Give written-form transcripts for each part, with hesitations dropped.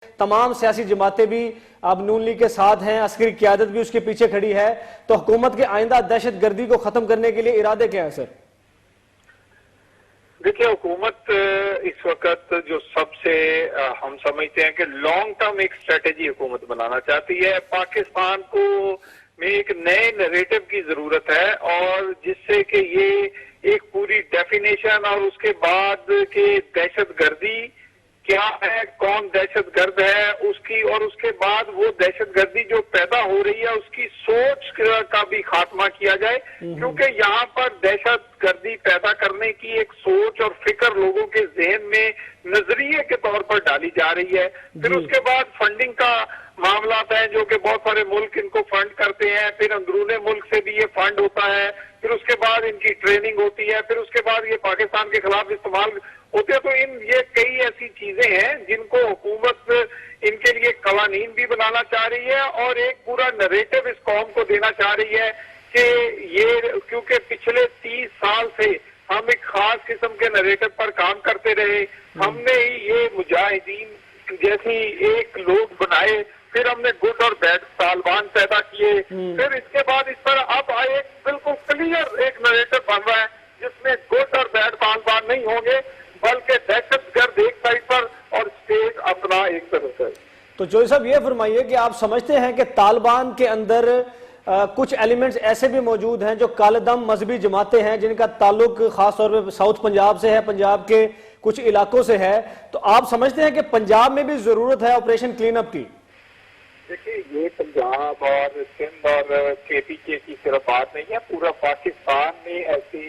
تمام سیاسی جماعتیں بھی اب نون لیگ کے ساتھ ہیں، عسکری قیادت بھی اس کے پیچھے کھڑی ہے، تو حکومت کے آئندہ دہشت گردی کو ختم کرنے کے لیے ارادے کیا ہیں سر؟ دیکھیں، حکومت اس وقت جو سب سے ہم سمجھتے ہیں کہ لانگ ٹرم ایک اسٹریٹجی حکومت بنانا چاہتی ہے۔ پاکستان کو میں ایک نئے نیریٹو کی ضرورت ہے، اور جس سے کہ یہ ایک پوری ڈیفینیشن اور اس کے بعد کہ دہشت گردی کیا ہے، کون دہشت گرد ہے اس کی، اور اس کے بعد وہ دہشت گردی جو پیدا ہو رہی ہے اس کی سوچ کا بھی خاتمہ کیا جائے، کیونکہ یہاں پر دہشت گردی پیدا کرنے کی ایک سوچ اور فکر لوگوں کے ذہن میں نظریے کے طور پر ڈالی جا رہی ہے۔ پھر اس کے بعد فنڈنگ کا معاملات ہیں جو کہ بہت سارے ملک ان کو فنڈ کرتے ہیں، پھر اندرون ملک سے بھی یہ فنڈ ہوتا ہے، پھر اس کے بعد ان کی ٹریننگ ہوتی ہے، پھر اس کے بعد یہ پاکستان کے خلاف استعمال ہوتے ہیں۔ تو یہ کئی ایسی چیزیں ہیں جن کو حکومت ان کے لیے قوانین بھی بنانا چاہ رہی ہے، اور ایک پورا نریٹو اس قوم کو دینا چاہ رہی ہے کہ یہ، کیونکہ پچھلے 30 سال سے ہم ایک خاص قسم کے نریٹو پر کام کرتے رہے، ہم نے یہ مجاہدین جیسی ایک لوگ بنائے، پھر ہم نے گڈ اور بیڈ طالبان پیدا کیے، پھر اس کے بعد اس پر اب ایک بالکل کلیئر ایک نریٹو بن رہا ہے جس میں گڈ اور بیڈ طالبان نہیں ہوں گے، بلکہ دہشت گرد ایک سائڈ پر اور اسٹیٹ اپنا ایک طرف ہے۔ تو چوہدری صاحب یہ فرمائیے کہ آپ سمجھتے ہیں کہ طالبان کے اندر کچھ ایلیمنٹس ایسے بھی موجود ہیں جو کالے دم مذہبی جماعتیں ہیں جن کا تعلق خاص طور پہ ساؤتھ پنجاب سے ہے، پنجاب کے کچھ علاقوں سے ہے، تو آپ سمجھتے ہیں کہ پنجاب میں بھی ضرورت ہے آپریشن کلین اپ کی؟ دیکھیے، یہ پنجاب اور سندھ اور کے پی کے کی صرف بات نہیں ہے، پورا پاکستان میں ایسی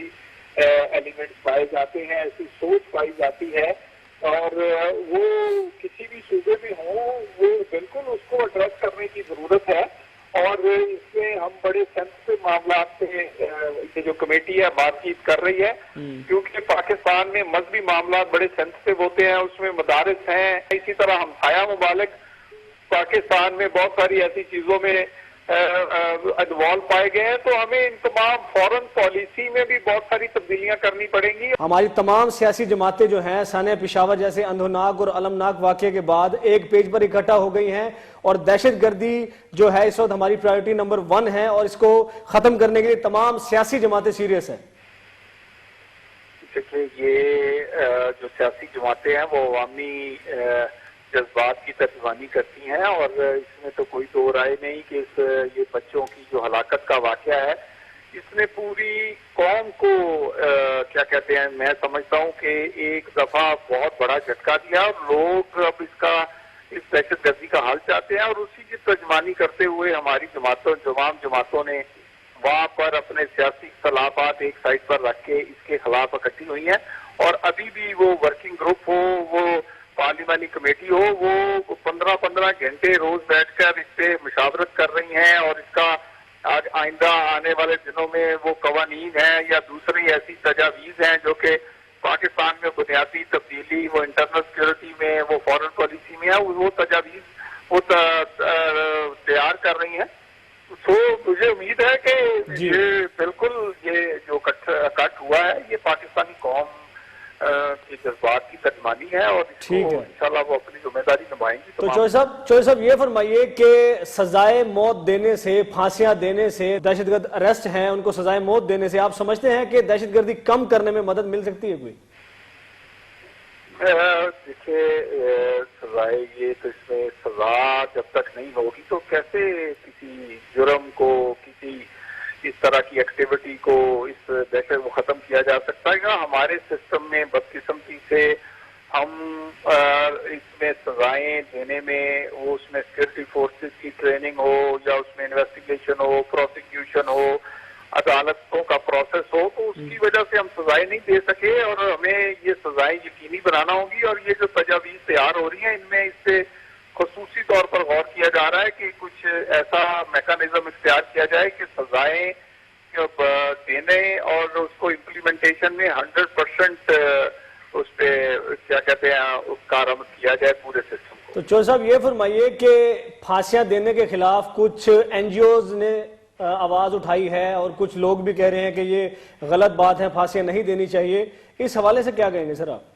ایلیمنٹس پائے جاتے ہیں، ایسی سوچ پائی جاتی ہے، اور وہ کسی بھی صوبے میں ہوں وہ بالکل اس کو ایڈریس کرنے کی ضرورت ہے، اور اس میں ہم بڑے سینسٹیو معاملات سے یہ جو کمیٹی ہے بات چیت کر رہی ہے، کیونکہ پاکستان میں مذہبی معاملات بڑے سینسٹیو ہوتے ہیں، اس میں مدارس ہیں، اسی طرح ہمسایہ ممالک پاکستان میں بہت ساری ایسی چیزوں میں انوالو پائے گئے ہیں، تو ہمیں ان تمام فورن پالیسی میں بھی بہت ساری تبدیلیاں کرنی پڑیں گی۔ ہماری تمام سیاسی جماعتیں جو ہیں سانحہ پشاور جیسے اندھوناک اور المناک واقعے کے بعد ایک پیج پر اکٹھا ہو گئی ہیں، اور دہشت گردی جو ہے اس وقت ہماری پرائیورٹی نمبر 1 ہے، اور اس کو ختم کرنے کے لیے تمام سیاسی جماعتیں سیریس ہیں۔ دیکھیے، یہ جو سیاسی جماعتیں ہیں وہ عوامی جذبات کی ترجمانی کرتی ہیں، اور اس میں تو کوئی دو رائے نہیں کہ یہ بچوں کی جو ہلاکت کا واقعہ ہے اس نے پوری قوم کو کیا کہتے ہیں، میں سمجھتا ہوں کہ ایک دفعہ بہت بڑا جھٹکا دیا، اور لوگ اب اس دہشت گردی کا حل چاہتے ہیں، اور اسی کی ترجمانی کرتے ہوئے ہماری تمام جماعتوں نے وہاں پر اپنے سیاسی اختلافات ایک سائڈ پر رکھ کے اس کے خلاف اکٹھی ہوئی ہیں، اور ابھی بھی وہ ورکنگ گروپ ہو، وہ پارلیمانی کمیٹی ہو، وہ 15 گھنٹے روز بیٹھ کر اس پہ مشاورت کر رہی ہیں، اور اس کا آئندہ آنے والے دنوں میں وہ قوانین ہیں یا دوسری ایسی تجاویز ہیں جو کہ پاکستان میں بنیادی تبدیلی، وہ انٹرنل سیکورٹی میں، وہ فورن پالیسی میں ہے، وہ تجاویز وہ تیار کر رہی ہیں۔ تو مجھے امید ہے کہ یہ بالکل یہ جو کٹ ہوا ہے یہ پاکستانی قوم کے جذبات کی ترجمانی ہے، اور اس کو انشاءاللہ وہ اپنی ذمہ داری نبھائیں گی۔ تو چوہدری صاحب یہ فرمائیے کہ سزائے موت دینے سے، پھانسیاں دینے سے، دہشت گرد اریسٹ ہیں ان کو سزائے موت دینے سے آپ سمجھتے ہیں کہ دہشت گردی کم کرنے میں مدد مل سکتی ہے کوئی؟ دیکھیے، سزائے یہ تو اس میں سزا جب تک نہیں ہوگی تو کیسے کسی جرم کو، کسی اس طرح کی ایکٹیویٹی کو، اس دہشت کو ختم کیا جا سکتا ہے؟ ہمارے سسٹم میں بدقسمتی سے ہم اس میں سزائیں دینے میں، وہ اس میں سیکورٹی فورسز کی ٹریننگ ہو یا اس میں انویسٹیگیشن ہو، پروسیکیوشن ہو، عدالتوں کا پروسیس ہو، تو اس کی وجہ سے ہم سزائیں نہیں دے سکے، اور ہمیں یہ سزائیں یقینی بنانا ہوگی۔ اور یہ جو تجاویز تیار ہو رہی ہیں ان میں اس سے خصوصی طور پر غور کیا جا رہا ہے کہ کچھ ایسا میکانزم اختیار کیا جائے کہ سزائیں دینے اور اس کو امپلیمنٹیشن میں 100% اس پہ کیا کہتے ہیں اس کا رمز کیا جائے پورے سسٹم کو۔ تو چوہدری صاحب یہ فرمائیے کہ پھانسیاں دینے کے خلاف کچھ این جی اوز نے آواز اٹھائی ہے، اور کچھ لوگ بھی کہہ رہے ہیں کہ یہ غلط بات ہے، پھانسیاں نہیں دینی چاہیے، اس حوالے سے کیا کہیں گے سر آپ؟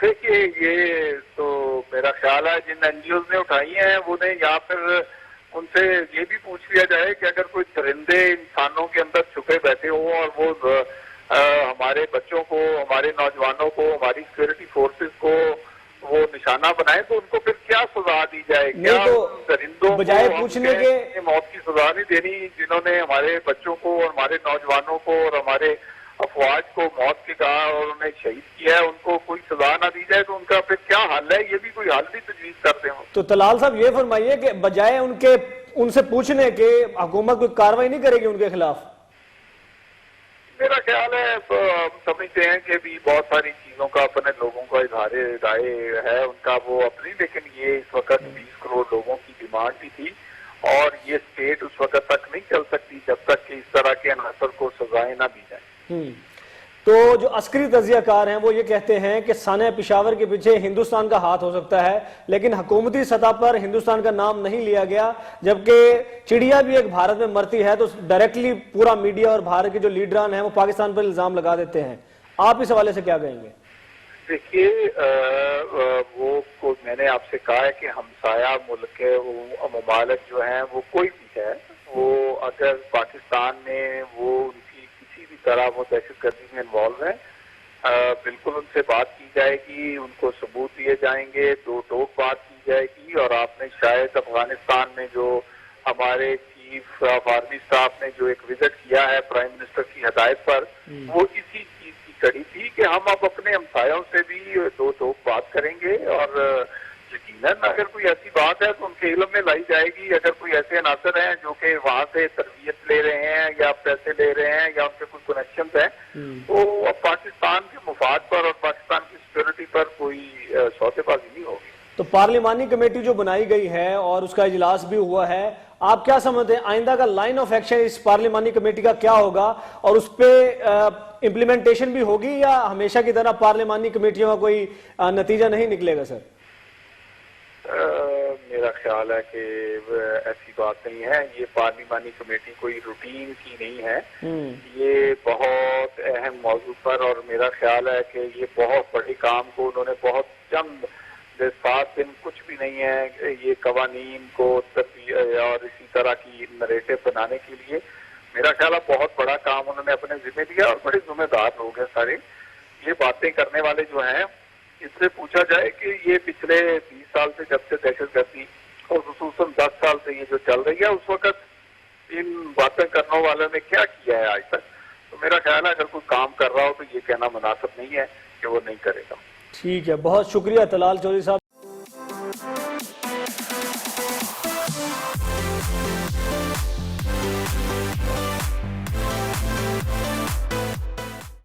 دیکھیے، یہ تو میرا خیال ہے جن NGOs نے اٹھائی ہیں وہ نے یا پھر ان سے یہ بھی پوچھ لیا جائے کہ اگر کوئی درندے انسانوں کے اندر چھپے بیٹھے ہوں اور وہ ہمارے بچوں کو، ہمارے نوجوانوں کو، ہماری سیکورٹی فورسز کو وہ نشانہ بنائے تو ان کو پھر کیا سزا دی جائے؟ کیا درندوں بجائے پوچھنے کے موت کی سزا نہیں دینی جنہوں نے ہمارے بچوں کو اور ہمارے نوجوانوں کو اور ہمارے افواج کو موت کے کہا اور انہیں شہید کیا ہے، ان کو کوئی سزا نہ دی جائے تو ان کا پھر کیا حل ہے؟ یہ بھی کوئی حل بھی تجویز کرتے ہوں تو طلال صاحب یہ فرمائیے کہ بجائے ان سے پوچھنے کے حکومت کوئی کاروائی نہیں کرے گی ان کے خلاف؟ میرا خیال ہے ہم سمجھتے ہیں کہ بھی بہت ساری چیزوں کا اپنے لوگوں کا اظہار رائے ہے ان کا وہ اپنی، لیکن یہ اس وقت 20 کروڑ لوگوں کی ڈیمانڈ بھی تھی اور یہ اسٹیٹ اس وقت تک نہیں چل سکتی جب تک کہ اس طرح کے عناصر کو سزائیں نہ دی جائیں۔ تو جو عسکری تجزیہ کار ہیں وہ یہ کہتے ہیں کہ سانحہ پشاور کے پیچھے ہندوستان کا ہاتھ ہو سکتا ہے لیکن حکومتی سطح پر ہندوستان کا نام نہیں لیا گیا، جبکہ چڑیا بھی ایک بھارت میں مرتی ہے تو ڈائریکٹلی پورا میڈیا اور بھارت کے جو لیڈران ہیں وہ پاکستان پر الزام لگا دیتے ہیں۔ آپ اس حوالے سے کیا کہیں گے؟ دیکھیے وہ میں نے آپ سے کہا ہے کہ ہمسایہ ملک کے ممالک جو ہیں وہ کوئی بھی ہے، وہ اگر پاکستان میں وہ ان کی کسی بھی طرح وہ دہشت گردی میں انوالو ہیں، بالکل ان سے بات کی جائے گی، ان کو ثبوت دیے جائیں گے، دو ٹوک بات کی جائے گی۔ اور آپ نے شاید افغانستان میں جو ہمارے چیف آف آرمی اسٹاف نے جو ایک وزٹ کیا ہے پرائم منسٹر کی ہدایت پر، وہ اسی چیز کی کڑی تھی کہ ہم اب اپنے ہمسایوں سے بھی دو ٹوک بات کریں گے اور یقیناً اگر کوئی ایسی بات ہے تو ان کے علم میں لائی جائے گی۔ اگر کوئی ایسے عناصر ہیں جو کہ وہاں سے تربیت لے رہے ہیں یا پیسے لے رہے ہیں یا ان کے کوئی کنیکشنز ہیں تو اب پاکستان کے مفاد پر اور پاکستان کی سیکورٹی پر کوئی سودے بازی نہیں ہوگی۔ تو پارلیمانی کمیٹی جو بنائی گئی ہے اور اس کا اجلاس بھی ہوا ہے، آپ کیا سمجھتے ہیں آئندہ کا لائن آف ایکشن اس پارلیمانی کمیٹی کا کیا ہوگا اور اس پہ امپلیمنٹیشن بھی ہوگی یا ہمیشہ کی طرح پارلیمانی کمیٹیوں کا کوئی نتیجہ نہیں نکلے گا؟ سر میرا خیال ہے کہ ایسی بات نہیں ہے، یہ پارلیمانی کمیٹی کوئی روٹین کی نہیں ہے، یہ بہت اہم موضوع پر اور میرا خیال ہے کہ یہ بہت بڑے کام کو انہوں نے بہت چند 7 دن کچھ بھی نہیں ہے یہ قوانین کو اور اسی طرح کی نریٹو بنانے کے لیے میرا خیال ہے بہت بڑا کام انہوں نے اپنے ذمہ لیا اور بڑے ذمہ دار لوگ ہیں سارے۔ یہ باتیں کرنے والے جو ہیں اس سے پوچھا جائے کہ یہ پچھلے 20 سال سے جب سے دہشت گردی اور خصوصاً 10 سال سے یہ جو چل رہی ہے اس وقت ان باتیں کرنے والوں نے کیا کیا ہے آج تک، تو میرا خیال ہے اگر کوئی کام کر رہا ہو تو یہ کہنا مناسب نہیں ہے کہ وہ نہیں کرے گا۔ ٹھیک ہے، بہت شکریہ طلال چودھری صاحب۔